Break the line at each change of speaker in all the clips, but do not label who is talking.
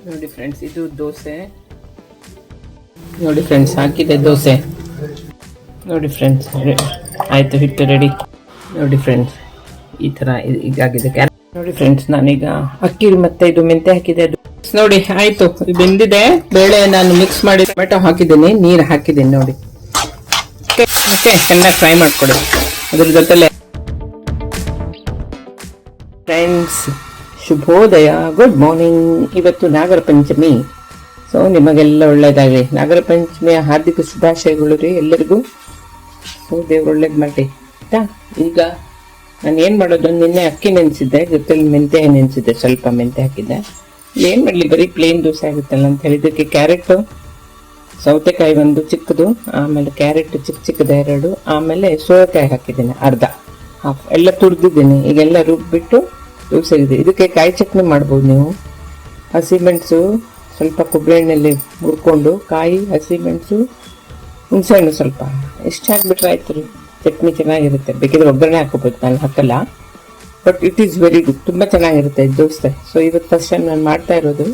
ನೋಡಿ ಫ್ರೆಂಡ್ಸ್, ಇದು ದೋಸೆ. ನೋಡಿ ಫ್ರೆಂಡ್ಸ್, ಹಾಕಿದೆ ದೋಸೆ. ನೋಡಿ ಫ್ರೆಂಡ್ಸ್, ಆಯಿತು, ಹಿಟ್ಟು ರೆಡಿ. ನೋಡಿ ಫ್ರೆಂಡ್ಸ್, ಈ ಥರ ಈಗಾಗಿದೆ. ನೋಡಿ ಫ್ರೆಂಡ್ಸ್, ನಾನೀಗ ಅಕ್ಕಿ ಮತ್ತೆ ಇದು ಮೆಂತೆ ಹಾಕಿದೆ. ಅದು ನೋಡಿ ಆಯಿತು, ಬೆಂದಿದೆ. ಬೇಳೆ ನಾನು ಮಿಕ್ಸ್ ಮಾಡಿ ಟೊಮೆಟೊ ಹಾಕಿದ್ದೀನಿ, ನೀರು ಹಾಕಿದ್ದೀನಿ. ನೋಡಿ ಓಕೆ, ಚೆನ್ನಾಗಿ ಫ್ರೈ ಮಾಡ್ಕೊಡಿ. ಅದ್ರ ಜೊತೆಲೆ ಫ್ರೆಂಡ್ಸ್, ಶುಭೋದಯ, ಗುಡ್ ಮಾರ್ನಿಂಗ್. ಇವತ್ತು ನಾಗರ ಪಂಚಮಿ. ಸೊ ನಿಮಗೆಲ್ಲ ಒಳ್ಳೇದಾಗಲಿ. ನಾಗರ ಪಂಚಮಿಯ ಹಾರ್ದಿಕ ಶುಭಾಶಯಗಳು ರೀ ಎಲ್ಲರಿಗೂ. ಸೊ ದೇವ್ರು ಒಳ್ಳೇದು ಮಾಡಿ ಆಯಿತಾ. ಈಗ ನಾನು ಏನು ಮಾಡೋದು, ನಿನ್ನೆ ಅಕ್ಕಿ ನೆನೆಸಿದ್ದೆ, ಜೊತೆಲಿ ಮೆಂತೆ ನೆನೆಸಿದ್ದೆ, ಸ್ವಲ್ಪ ಮೆಂತೆ ಹಾಕಿದ್ದೆ. ಏನು ಮಾಡಲಿ, ಬರೀ ಪ್ಲೇನ್ ದೋಸೆ ಆಗುತ್ತಲ್ಲ ಅಂತ ಹೇಳಿದ್ದಕ್ಕೆ ಕ್ಯಾರೆಟು, ಸೌತೆಕಾಯಿ ಒಂದು ಚಿಕ್ಕದು, ಆಮೇಲೆ ಕ್ಯಾರೆಟ್ ಚಿಕ್ಕ ಚಿಕ್ಕದ 2, ಆಮೇಲೆ ಸೋರೆಕಾಯಿ ಹಾಕಿದ್ದೀನಿ ಅರ್ಧ, ಹಾಫ್ ಎಲ್ಲ ತುರಿದಿದ್ದೀನಿ. ಈಗೆಲ್ಲ ರುಬ್ಬಿಟ್ಟು ದೋಸೆ ಇದೆ. ಇದಕ್ಕೆ ಕಾಯಿ ಚಟ್ನಿ ಮಾಡ್ಬೋದು ನೀವು. ಹಸಿಮೆಣಸು ಸ್ವಲ್ಪ ಕೊಬ್ಬರಿ ಎಣ್ಣೆಯಲ್ಲಿ ಹುರ್ಕೊಂಡು, ಕಾಯಿ, ಹಸಿಮೆಣಸು, ಹುಣಸೆಹಣ್ಣು ಸ್ವಲ್ಪ ಎಷ್ಟು ಹಾಕ್ಬಿಟ್ರೆ ಆಯ್ತು ರೀ, ಚಟ್ನಿ ಚೆನ್ನಾಗಿರುತ್ತೆ. ಬೇಕಿದ್ರೆ ಒಗ್ಗರಣೆ ಹಾಕೋಬೋದು, ನಾನು ಹಾಕಲ್ಲ. But it is very good, ತುಂಬ ಚೆನ್ನಾಗಿರುತ್ತೆ ದೋಸೆ. ಸೊ ಇವತ್ತು ಫಸ್ಟ್ ಟೈಮ್ ನಾನು ಮಾಡ್ತಾ ಇರೋದು,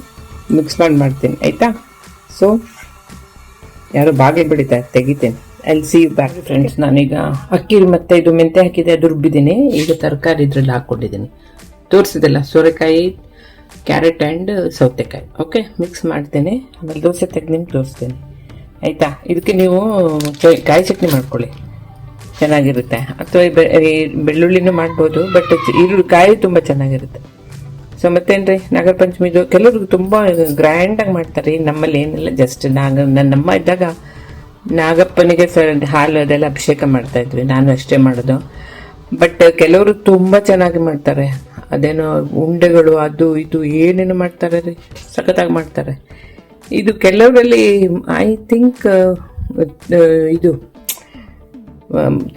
ಮಿಕ್ಸ್ ಮಾಡ್ತೀನಿ ಆಯಿತಾ. ಸೊ ಯಾರು ಬಾಗಿಲು ಬಿಡಿತಾ ತೆಗಿತೇನೆ. I see you back friends. ನಾನೀಗ ಅಕ್ಕಿ ಮತ್ತೆ ಇದು ಮೆಂತೆ ಹಾಕಿದೆ, ಅದು ರುಬ್ಬಿದ್ದೀನಿ. ಈಗ ತರಕಾರಿ ಇದ್ರಲ್ಲಿ ಹಾಕ್ಕೊಂಡಿದ್ದೀನಿ, ತೋರಿಸಿದೆಲ್ಲ, ಸೋರೆಕಾಯಿ, ಕ್ಯಾರೆಟ್ ಆ್ಯಂಡ್ ಸೌತೆಕಾಯಿ. ಓಕೆ, ಮಿಕ್ಸ್ ಮಾಡ್ತೇನೆ. ಆಮೇಲೆ ದೋಸೆ ತೆಗೆದು ನಿಮ್ಗೆ ತೋರಿಸ್ತೇನೆ ಆಯಿತಾ. ಇದಕ್ಕೆ ನೀವು ಕಾಯಿ ಚಟ್ನಿ ಮಾಡ್ಕೊಳ್ಳಿ, ಚೆನ್ನಾಗಿರುತ್ತೆ. ಅಥವಾ ಬೆಳ್ಳುಳ್ಳಿನೂ ಮಾಡ್ಬೋದು, ಬಟ್ ಕಾಯಿ ತುಂಬ ಚೆನ್ನಾಗಿರುತ್ತೆ. ಸೊ ಮತ್ತೇನ್ರಿ, ನಾಗರ ಪಂಚಮಿದು ಕೆಲವ್ರಿಗೆ ತುಂಬ ಗ್ರ್ಯಾಂಡಾಗಿ ಮಾಡ್ತಾರೆ. ನಮ್ಮಲ್ಲಿ ಏನಿಲ್ಲ, ಜಸ್ಟ್ ನನ್ನಮ್ಮ ಇದ್ದಾಗ ನಾಗಪ್ಪನಿಗೆ ಹಾಲು ಅದೆಲ್ಲ ಅಭಿಷೇಕ ಮಾಡ್ತಾ ಇದ್ವಿ, ನಾನು ಅಷ್ಟೇ ಮಾಡೋದು. ಬಟ್ ಕೆಲವರು ತುಂಬ ಚೆನ್ನಾಗಿ ಮಾಡ್ತಾರೆ. ಅದೇನೋ ಉಂಡೆಗಳು, ಅದು ಇದು ಏನೇನು ಮಾಡ್ತಾರೆ ರೀ, ಸಖತ್ತಾಗಿ ಮಾಡ್ತಾರೆ. ಇದು ಕೆಲವರಲ್ಲಿ ಐ ಥಿಂಕ್ ಇದು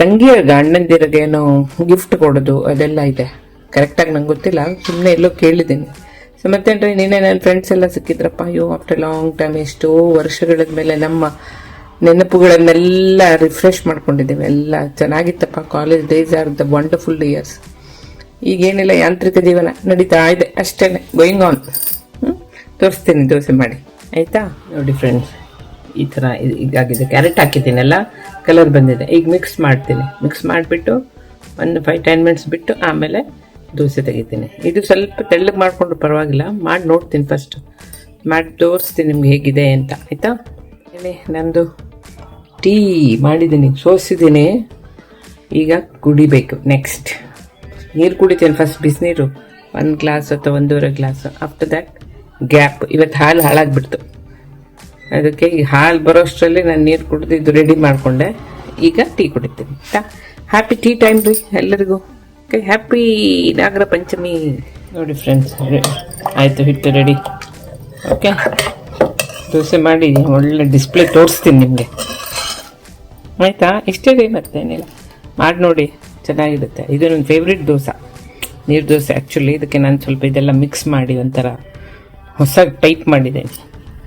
ತಂಗಿಯ ಅಣ್ಣಂದಿರಿಗೆ ಏನೋ ಗಿಫ್ಟ್ ಕೊಡೋದು ಅದೆಲ್ಲ ಇದೆ. ಕರೆಕ್ಟಾಗಿ ನಂಗೆ ಗೊತ್ತಿಲ್ಲ, ಸುಮ್ಮನೆ ಎಲ್ಲೋ ಕೇಳಿದ್ದೀನಿ. ಸೊ ಮತ್ತೇನ್ರಿ, ನಿನ್ನೆ ನನ್ನ ಫ್ರೆಂಡ್ಸ್ ಎಲ್ಲ ಸಿಕ್ಕಿದ್ರಪ್ಪ. ಅಯ್ಯೋ, ಆಫ್ಟರ್ ಲಾಂಗ್ ಟೈಮ್, ಎಷ್ಟೋ ವರ್ಷಗಳ ಮೇಲೆ ನಮ್ಮ ನೆನಪುಗಳನ್ನೆಲ್ಲ ರಿಫ್ರೆಶ್ ಮಾಡ್ಕೊಂಡಿದ್ದೇವೆ. ಎಲ್ಲ ಚೆನ್ನಾಗಿತ್ತಪ್ಪ. College days are the wonderful years. ಈಗೇನಿಲ್ಲ, ಯಾಂತ್ರಿಕ ಜೀವನ ನಡೀತಾ ಇದೆ ಅಷ್ಟೇ, ಗೋಯಿಂಗ್ ಆನ್. ತೋರಿಸ್ತೀನಿ ದೋಸೆ ಮಾಡಿ ಆಯಿತಾ. ನೋಡಿ ಫ್ರೆಂಡ್ಸ್, ಈ ಥರ ಈಗಾಗಿದೆ. ಕ್ಯಾರೆಟ್ ಹಾಕಿದ್ದೀನೆಲ್ಲ, ಕಲರ್ ಬಂದಿದೆ. ಈಗ ಮಿಕ್ಸ್ ಮಾಡ್ತೀನಿ. ಮಿಕ್ಸ್ ಮಾಡಿಬಿಟ್ಟು ಒಂದು 5-10 ಮಿನಿಟ್ಸ್ ಬಿಟ್ಟು ಆಮೇಲೆ ದೋಸೆ ತೆಗಿತೀನಿ. ಇದು ಸ್ವಲ್ಪ ತೆಳ್ಳಗೆ ಮಾಡಿಕೊಂಡ್ರು ಪರವಾಗಿಲ್ಲ, ಮಾಡಿ ನೋಡ್ತೀನಿ, ಫಸ್ಟ್ ಮಾಡಿ ತೋರಿಸ್ತೀನಿ ನಿಮ್ಗೆ ಹೇಗಿದೆ ಅಂತ ಆಯಿತಾ. ನಂದು ಟೀ ಮಾಡಿದ್ದೀನಿ, ಸೋಸಿದ್ದೀನಿ, ಈಗ ಕುಡಿಬೇಕು. ನೆಕ್ಸ್ಟ್ ನೀರು ಕುಡಿತೀನಿ. ಫಸ್ಟ್ ಬಿಸಿನೀರು 1 ಗ್ಲಾಸ್ ಅಥವಾ 1.5 ಗ್ಲಾಸ್. After that gap. ಇವತ್ತು ಹಾಲು ಹಾಳಾಗಿಬಿಡ್ತು, ಅದಕ್ಕೆ ಈ ಹಾಲು ಬರೋಷ್ಟರಲ್ಲಿ ನಾನು ನೀರು ಕುಡಿದಿದ್ದು ರೆಡಿ ಮಾಡಿಕೊಂಡೆ. ಈಗ ಟೀ ಕುಡಿತೀನಿ ಆಯಿತಾ. ಹ್ಯಾಪಿ ಟೀ ಟೈಮ್ ರೀ ಎಲ್ಲರಿಗೂ. Okay, happy Nagara Panchami. ನೋಡಿ ಫ್ರೆಂಡ್ಸ್, ಆಯಿತು, ಹಿಟ್ಟು ರೆಡಿ. ಓಕೆ, ದೋಸೆ ಮಾಡಿ ಒಳ್ಳೆ ಡಿಸ್ಪ್ಲೇ ತೋರಿಸ್ತೀನಿ ನಿಮಗೆ ಆಯಿತಾ. ಇಷ್ಟೇ ರೀ, ಮತ್ತೇನಿಲ್ಲ, ಮಾಡಿ ನೋಡಿ, ಚೆನ್ನಾಗಿರುತ್ತೆ. ಇದು ನನ್ನ ಫೇವ್ರೆಟ್ ದೋಸೆ, ನೀರು ದೋಸೆ. ಆ್ಯಕ್ಚುಲಿ ಇದಕ್ಕೆ ನಾನು ಸ್ವಲ್ಪ ಇದೆಲ್ಲ ಮಿಕ್ಸ್ ಮಾಡಿ ಒಂಥರ ಹೊಸ ಟೈಪ್ ಮಾಡಿದ್ದೇನೆ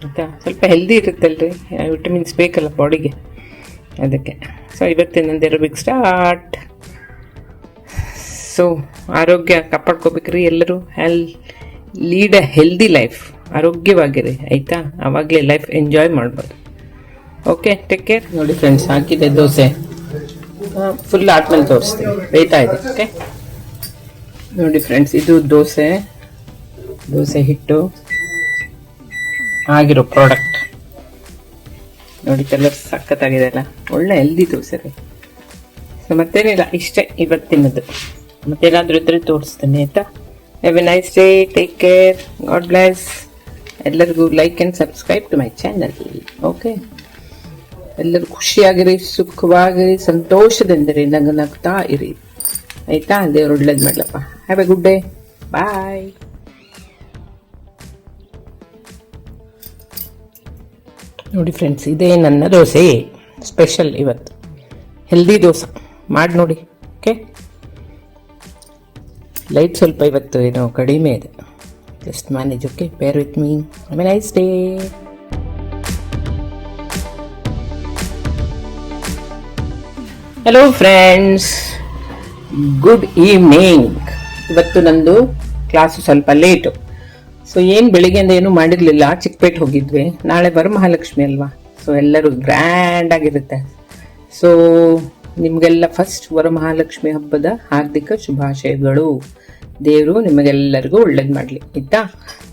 ಆಯಿತಾ. ಸ್ವಲ್ಪ ಹೆಲ್ದಿ ಇರುತ್ತಲ್ರಿ, ವಿಟಮಿನ್ಸ್ ಬೇಕಲ್ಲ ಬಾಡಿಗೆ, ಅದಕ್ಕೆ. ಸೊ ಇವತ್ತಿನ ಏರೋಬಿಕ್ ಸ್ಟಾರ್ಟ್. ಸೊ ಆರೋಗ್ಯ ಕಾಪಾಡ್ಕೋಬೇಕ್ರಿ ಎಲ್ಲರೂ. ಲೀಡ್ ಅ ಹೆಲ್ದಿ ಲೈಫ್, ಆರೋಗ್ಯವಾಗಿರಿ ಆಯಿತಾ. ಆವಾಗಲೇ ಲೈಫ್ ಎಂಜಾಯ್ ಮಾಡ್ಬೋದು. Okay, take care. ನೋಡಿ ಫ್ರೆಂಡ್ಸ್, ಹಾಕಿದೆ ದೋಸೆ, ಫುಲ್ ಆದ್ಮೇಲೆ ತೋರಿಸ್ತೀನಿ, ಬೇಯ್ತಾ ಇದೆ. ಓಕೆ, ನೋಡಿ ಫ್ರೆಂಡ್ಸ್, ಇದು ದೋಸೆ ಹಿಟ್ಟು ಆಗಿರೋ ಪ್ರಾಡಕ್ಟ್. ನೋಡಿ, ಕಲರ್ ಸಖತ್ತಾಗಿದೆ ಅಲ್ಲ, ಒಳ್ಳೆ ಹೆಲ್ದಿ ದೋಸೆ ರೀ. ಸೊ ಮತ್ತೇನಿಲ್ಲ, ಇಷ್ಟೇ ಇವತ್ತಿನದು. ಮತ್ತೇನಾದರೂ ಇದ್ರೆ ತೋರಿಸ್ತೀನಿ ಆಯಿತಾ. Have a nice day, take care, God bless. ಎಲ್ಲರಿಗೂ like and subscribe to my channel. Okay, ಎಲ್ಲರೂ ಖುಷಿಯಾಗಿರಿ, ಸುಖವಾಗಿರಿ, ಸಂತೋಷದಿಂದಿರಿ, ನಗ್ತಾ ಇರಿ ಆಯಿತಾ. ದೇವ್ರು ಒಳ್ಳೇದು ಮಾಡಲಪ್ಪ. Have a good day, bye. ನೋಡಿ ಫ್ರೆಂಡ್ಸ್, ಇದೇ ನನ್ನ ದೋಸೆ ಸ್ಪೆಷಲ್ ಇವತ್ತು, ಹೆಲ್ದಿ ದೋಸೆ. ಮಾಡಿ ನೋಡಿ. ಓಕೆ, ಲೈಟ್ ಸ್ವಲ್ಪ ಇವತ್ತು ಏನೋ ಕಡಿಮೆ ಇದೆ, just manage. Okay, bear with me. Have a nice day. Hello friends, good evening. ಇವತ್ತು ನಂದು ಕ್ಲಾಸು ಸ್ವಲ್ಪ ಲೇಟು, ಸೊ ಏನು ಬೆಳಿಗ್ಗೆಯಿಂದ ಏನು ಮಾಡಿರ್ಲಿಲ್ಲ, ಚಿಕ್ಕಪೇಟೆ ಹೋಗಿದ್ವಿ. ನಾಳೆ ವರಮಹಾಲಕ್ಷ್ಮಿ ಅಲ್ವಾ, ಸೊ ಎಲ್ಲರೂ ಗ್ರ್ಯಾಂಡ್ ಆಗಿರುತ್ತೆ. ಸೊ ನಿಮಗೆಲ್ಲ ಫಸ್ಟ್ ವರಮಹಾಲಕ್ಷ್ಮಿ ಹಬ್ಬದ ಹಾರ್ದಿಕ ಶುಭಾಶಯಗಳು. ದೇವರು ನಿಮಗೆಲ್ಲರಿಗೂ ಒಳ್ಳೇದು ಮಾಡಲಿ ಆಯ್ತಾ.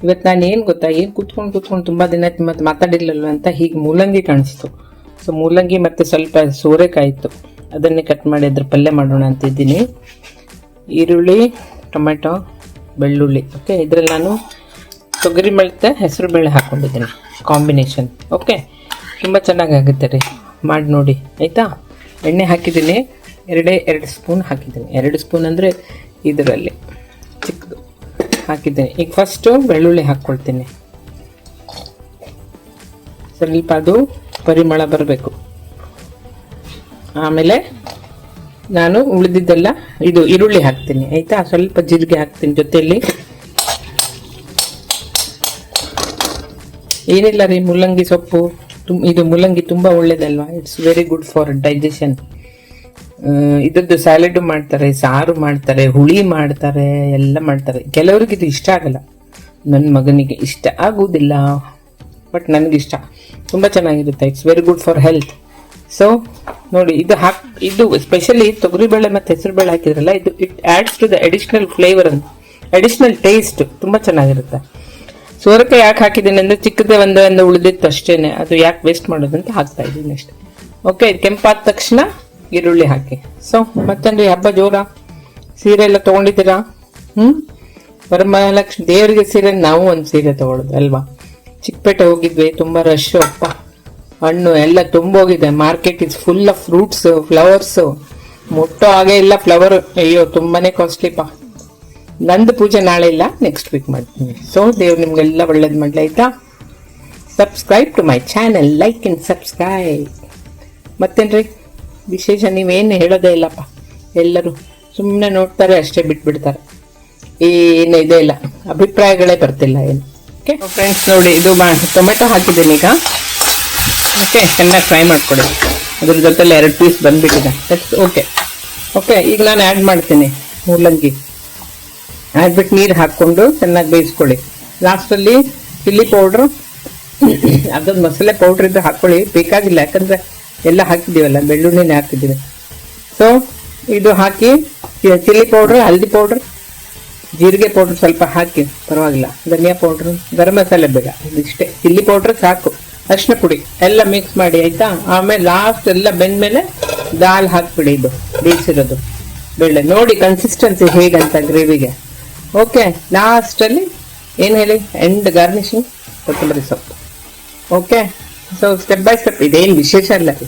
ಇವತ್ತು ನಾನು ಏನು ಗೊತ್ತಾ, ಏನು ಕೂತ್ಕೊಂಡು ತುಂಬ ದಿನ ಮತ್ತೆ ಮಾತಾಡಿರ್ಲಿಲ್ಲ ಅಂತ ಹೀಗೆ ಮೂಲಂಗಿ ಕಾಣಿಸ್ತು. ಸೊ ಮೂಲಂಗಿ ಮತ್ತು ಸ್ವಲ್ಪ ಸೋರೆಕಾಯಿ ಇತ್ತು, ಅದನ್ನೇ ಕಟ್ ಮಾಡಿ ಅದ್ರ ಪಲ್ಯ ಮಾಡೋಣ ಅಂತಿದ್ದೀನಿ. ಈರುಳ್ಳಿ, ಟೊಮೆಟೊ, ಬೆಳ್ಳುಳ್ಳಿ. ಓಕೆ, ಇದರಲ್ಲಿ ನಾನು ತೊಗರಿ ಮತ್ತು ಹೆಸರು ಬೇಳೆ ಹಾಕ್ಕೊಂಡಿದ್ದೀನಿ ಕಾಂಬಿನೇಷನ್. ಓಕೆ, ತುಂಬ ಚೆನ್ನಾಗಾಗುತ್ತೆ ರೀ, ಮಾಡಿ ನೋಡಿ ಆಯಿತಾ. ಎಣ್ಣೆ ಹಾಕಿದ್ದೀನಿ, ಎರಡು ಸ್ಪೂನ್ ಹಾಕಿದ್ದೀನಿ. 2 ಸ್ಪೂನ್ ಅಂದರೆ ಇದರಲ್ಲಿ ಚಿಕ್ಕದು ಹಾಕಿದ್ದೀನಿ. ಈಗ ಫಸ್ಟು ಬೆಳ್ಳುಳ್ಳಿ ಹಾಕ್ಕೊಳ್ತೀನಿ. ಸ್ವಲ್ಪ ಅದು ಪರಿಮಳ ಬರಬೇಕು. ಆಮೇಲೆ ನಾನು ಉಳಿದಿದ್ದೆಲ್ಲ ಇದು ಈರುಳ್ಳಿ ಹಾಕ್ತೀನಿ ಆಯಿತಾ. ಸ್ವಲ್ಪ ಜೀರಿಗೆ ಹಾಕ್ತೀನಿ ಜೊತೆಯಲ್ಲಿ. ಏನಿಲ್ಲ ರೀ, ಮೂಲಂಗಿ ಸೊಪ್ಪು, ಇದು ಮೂಲಂಗಿ ತುಂಬ ಒಳ್ಳೇದಲ್ವಾ. It's very good for digestion. ಇದ್ರದ್ದು ಸ್ಯಾಲೆಡ್ ಮಾಡ್ತಾರೆ, ಸಾರು ಮಾಡ್ತಾರೆ, ಹುಳಿ ಮಾಡ್ತಾರೆ, ಎಲ್ಲ ಮಾಡ್ತಾರೆ. ಕೆಲವರಿಗೆ ಇದು ಇಷ್ಟ ಆಗಲ್ಲ, ನನ್ನ ಮಗನಿಗೆ ಇಷ್ಟ ಆಗುವುದಿಲ್ಲ, ಬಟ್ ನನಗಿಷ್ಟ. ತುಂಬ ಚೆನ್ನಾಗಿರುತ್ತೆ, it's very good for health. So ನೋಡಿ, ಇದು ಸ್ಪೆಷಲಿ ತೊಗರಿಬೇಳೆ ಮತ್ತು ಹೆಸರುಬೇಳೆ ಹಾಕಿದ್ರಲ್ಲ, ಇದು it adds to the additional flavour, additional taste, ತುಂಬ ಚೆನ್ನಾಗಿರುತ್ತೆ. ಸೋರೆಕಾಯಿ ಯಾಕೆ ಹಾಕಿದ್ದೀನಿ ಅಂದರೆ ಚಿಕ್ಕದೇ ಒಂದು ಉಳಿದಿತ್ತು ಅಷ್ಟೇನೆ, ಅದು ಯಾಕೆ ವೇಸ್ಟ್ ಮಾಡೋದಂತ ಹಾಕ್ತಾ ಇದ್ದೀನಿ ಅಷ್ಟೇ. ಓಕೆ, ಇದು ಕೆಂಪಾದ ತಕ್ಷಣ ಈರುಳ್ಳಿ ಹಾಕಿ. ಸೊ ಮತ್ತೇನ್ರಿ, ಹಬ್ಬ ಜೋರ? ಸೀರೆ ಎಲ್ಲ ತೊಗೊಂಡಿದ್ದೀರಾ? ವರಮಹಾಲಕ್ಷ್ಮಿ ದೇವರಿಗೆ ಸೀರೆ, ನಾವು ಒಂದು ಸೀರೆ ತೊಗೊಳೋದು ಅಲ್ವಾ. ಚಿಕ್ಕಪೇಟೆ ಹೋಗಿದ್ವಿ, ತುಂಬ ರಶ್, ಅಪ್ಪ ಹಣ್ಣು ಎಲ್ಲ ತುಂಬೋಗಿದೆ. Market is full of fruits, flowers, ಮುಟ್ಟೋ ಹಾಗೆ ಇಲ್ಲ ಫ್ಲವರ್. ಅಯ್ಯೋ ತುಂಬಾನೇ ಕಾಸ್ಟ್ಲಿಪ್ಪ. ನಂದು ಪೂಜೆ ನಾಳೆ ಇಲ್ಲ, ನೆಕ್ಸ್ಟ್ ವೀಕ್ ಮಾಡ್ತೀನಿ. ಸೊ ದೇವ್ರು ನಿಮ್ಗೆಲ್ಲ ಒಳ್ಳೇದು ಮಾಡಲಿ ಆಯ್ತಾ. Subscribe to my channel, like and subscribe. ಮತ್ತೇನ್ರಿ ವಿಶೇಷ? ನೀವೇನು ಹೇಳೋದೇ ಇಲ್ಲಪ್ಪ, ಎಲ್ಲರೂ ಸುಮ್ಮನೆ ನೋಡ್ತಾರೆ ಅಷ್ಟೇ, ಬಿಟ್ಬಿಡ್ತಾರೆ. ಏನು ಇದೇ ಇಲ್ಲ, ಅಭಿಪ್ರಾಯಗಳೇ ಬರ್ತಿಲ್ಲ ಏನು. ಓಕೆ ಫ್ರೆಂಡ್ಸ್, ನೋಡಿ ಇದು ಟೊಮೆಟೊ ಹಾಕಿದ್ದೀನಿ ಈಗ. ಓಕೆ, ಚೆನ್ನಾಗಿ ಫ್ರೈ ಮಾಡ್ಕೊಡಿ. ಅದ್ರ ಜೊತೆಲಿ 2 ಪೀಸ್ ಬಂದ್ಬಿಟ್ಟಿದೆ. ಓಕೆ, ಈಗ ನಾನು ಆ್ಯಡ್ ಮಾಡ್ತೀನಿ ಮೂಲಂಗಿ. ಹಾಕ್ಬಿಟ್ಟು ನೀರು ಹಾಕ್ಕೊಂಡು ಚೆನ್ನಾಗಿ ಬೇಯಿಸ್ಕೊಳ್ಳಿ. ಲಾಸ್ಟಲ್ಲಿ ಚಿಲ್ಲಿ ಪೌಡ್ರು, ಅದೊಂದು ಮಸಾಲೆ ಪೌಡ್ರ್ ಇದ್ದು ಹಾಕ್ಕೊಳ್ಳಿ, ಬೇಕಾಗಿಲ್ಲ ಯಾಕಂದರೆ ಎಲ್ಲ ಹಾಕಿದ್ದೀವಲ್ಲ, ಬೆಳ್ಳುಳ್ಳಿನೇ ಹಾಕಿದ್ದೀವಿ. ಸೊ ಇದು ಹಾಕಿ ಚಿಲ್ಲಿ ಪೌಡ್ರ್, ಹಲ್ದಿ ಪೌಡ್ರ್, ಜೀರಿಗೆ ಪೌಡ್ರ್ ಸ್ವಲ್ಪ ಹಾಕಿ, ಪರವಾಗಿಲ್ಲ. ಧನಿಯಾ ಪೌಡ್ರು, ಗರಂ ಮಸಾಲೆ ಬೇಡ, ಇದಿಷ್ಟೇ. ಚಿಲ್ಲಿ ಪೌಡ್ರ್ ಸಾಕು, ಅರಿಶಿನ ಪುಡಿ ಎಲ್ಲ ಮಿಕ್ಸ್ ಮಾಡಿ ಆಯಿತಾ. ಆಮೇಲೆ ಲಾಸ್ಟ್ ಎಲ್ಲ ಬೆಂದ್ಮೇಲೆ ದಾಲ್ ಹಾಕ್ಬಿಡಿ, ಇದು ಬೇಯಿಸಿರೋದು ಬೇಳೆ. ನೋಡಿ ಕನ್ಸಿಸ್ಟೆನ್ಸಿ ಹೇಗಂತ ಗ್ರೇವಿಗೆ. ಓಕೆ, ಲಾಸ್ಟಲ್ಲಿ ಏನು ಹೇಳಿ, ಎಂಡ್ ಗಾರ್ನಿಶಿಂಗ್ ಕೊತ್ತಂಬರಿ ಸೊಪ್ಪು. Okay, so step by step, ಇದೇನು ವಿಶೇಷ ಅಲ್ಲ ರೀ,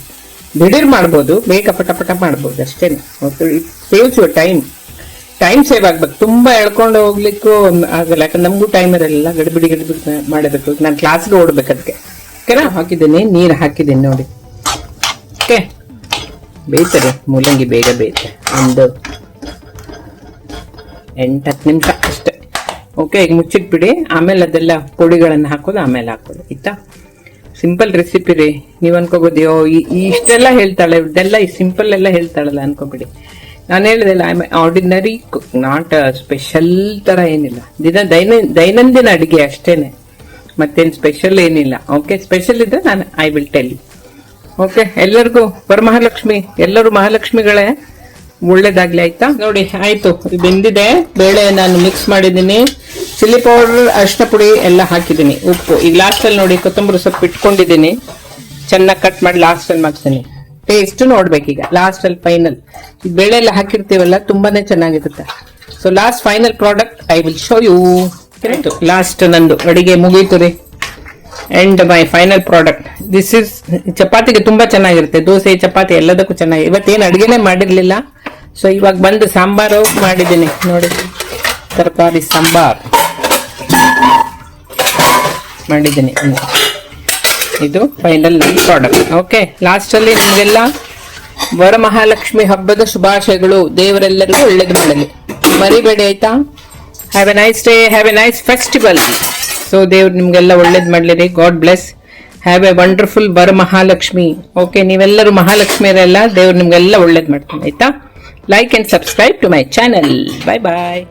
ದಿಢೀರ್ ಮಾಡ್ಬೋದು, ಬೇಗ ಪಟ ಮಾಡ್ಬೋದು ಅಷ್ಟೇ. It saves your time save ಆಗ್ಬೇಕು. ತುಂಬ ಎಳ್ಕೊಂಡು ಹೋಗ್ಲಿಕ್ಕೂ ಆಗಲ್ಲ, ಯಾಕಂದ್ರೆ ನಮಗೂ ಟೈಮ್ ಇರಲ್ಲ, ಗಡಿಬಿಡಿ ಮಾಡಬೇಕು. ನಾನು ಕ್ಲಾಸ್ಗೆ ಓಡ್ಬೇಕು, ಅದಕ್ಕೆ ಓಕೆನಾ. ಹಾಕಿದ್ದೀನಿ, ನೀರು ಹಾಕಿದ್ದೀನಿ ನೋಡಿ. ಓಕೆ, ಬೇಯ್ತಾರೆ ಮೂಲಂಗಿ, ಬೇಗ ಬೇಯ್ತಾರೆ, ಒಂದು 8-10 ನಿಮಿಷ ಅಷ್ಟೇ. ಓಕೆ, ಈಗ ಮುಚ್ಚಿಟ್ಬಿಡಿ. ಆಮೇಲೆ ಅದೆಲ್ಲ ಪುಡಿಗಳನ್ನು ಹಾಕೋದು ಆಮೇಲೆ ಹಾಕೋದು ಆಯ್ತಾ. ಸಿಂಪಲ್ ರೆಸಿಪಿ ರೀ. ನೀವು ಅನ್ಕೋಬೋದು ಇಷ್ಟೆಲ್ಲ ಹೇಳ್ತಾಳೆ, ಇದೆಲ್ಲ ಈ ಸಿಂಪಲ್ ಎಲ್ಲ ಹೇಳ್ತಾಳಲ್ಲ ಅನ್ಕೋಬಿಡಿ. ನಾನು ಹೇಳಿದೆಲ್ಲ, I am ordinary cook, not special ಥರ ಏನಿಲ್ಲ. ದೈನಂದಿನ ಅಡುಗೆ ಅಷ್ಟೇನೆ, ಮತ್ತೇನು ಸ್ಪೆಷಲ್ ಏನಿಲ್ಲ. ಓಕೆ, ಸ್ಪೆಷಲ್ ಇದ್ರೆ ನಾನು I will tell you. Okay, ಎಲ್ಲರಿಗೂ ವರಮಹಾಲಕ್ಷ್ಮಿ, ಎಲ್ಲರೂ ಮಹಾಲಕ್ಷ್ಮಿಗಳೇ, ಒಳ್ಳೇದಾಗ್ಲಿ ಆಯ್ತಾ. ನೋಡಿ ಆಯ್ತು, ಬೆಂದಿದೆ ಬೇಳೆ, ನಾನು ಮಿಕ್ಸ್ ಮಾಡಿದ್ದೀನಿ. ಚಿಲ್ಲಿ ಪೌಡರ್, ಅರಿಶಿನ ಪುಡಿ ಎಲ್ಲ ಹಾಕಿದ್ದೀನಿ, ಉಪ್ಪು. ಈಗ ಲಾಸ್ಟಲ್ಲಿ ನೋಡಿ ಕೊತ್ತಂಬರಿ ಸೊಪ್ಪು ಇಟ್ಕೊಂಡಿದ್ದೀನಿ, ಚೆನ್ನಾಗಿ ಕಟ್ ಮಾಡಿ ಲಾಸ್ಟಲ್ಲಿ ಮಾಡ್ತೀನಿ. ಟೇಸ್ಟ್ ನೋಡ್ಬೇಕೀಗ ಲಾಸ್ಟಲ್ಲಿ ಫೈನಲ್. ಈ ಬೇಳೆ ಎಲ್ಲ ಹಾಕಿರ್ತೀವಲ್ಲ, ತುಂಬಾನೇ ಚೆನ್ನಾಗಿರುತ್ತೆ. So last final product I will show you. Last ನಂದು ಅಡಿಗೆ ಮುಗೀತು ರೀ. And my final product this is. ಚಪಾತಿಗೆ ತುಂಬಾ ಚೆನ್ನಾಗಿರುತ್ತೆ, ದೋಸೆ ಚಪಾತಿ ಎಲ್ಲದಕ್ಕೂ ಚೆನ್ನಾಗಿ. ಇವತ್ತೇನು ಅಡುಗೆನೇ ಮಾಡಿರ್ಲಿಲ್ಲ, ಸೊ ಇವಾಗ ಬಂದು ಸಾಂಬಾರು ಮಾಡಿದ್ದೀನಿ ನೋಡಿ, ತರಕಾರಿ ಸಾಂಬಾರ್ ಮಾಡಿದ್ದೀನಿ. ಇದು ಫೈನಲ್ ಪ್ರಾಡಕ್ಟ್. ಓಕೆ, ಲಾಸ್ಟಲ್ಲಿ ನಿಮಗೆಲ್ಲ ವರಮಹಾಲಕ್ಷ್ಮಿ ಹಬ್ಬದ ಶುಭಾಶಯಗಳು. ದೇವರೆಲ್ಲರಿಗೂ ಒಳ್ಳೇದು ಮಾಡಲಿ, ಮರಿಬೇಡಿ ಆಯ್ತಾ. Have a nice day, have a nice festival. So ದೇವ್ರು ನಿಮ್ಗೆಲ್ಲ ಒಳ್ಳೇದು ಮಾಡಲಿ ರೀ. God bless. Have a wonderful Varamahalakshmi. Okay, ನೀವೆಲ್ಲರೂ ಮಹಾಲಕ್ಷ್ಮಿಯರೆಲ್ಲ, ದೇವ್ರು ನಿಮ್ಗೆಲ್ಲ ಒಳ್ಳೇದು ಮಾಡ್ತೀನಿ ಆಯ್ತಾ. Like and subscribe to my channel. Bye bye.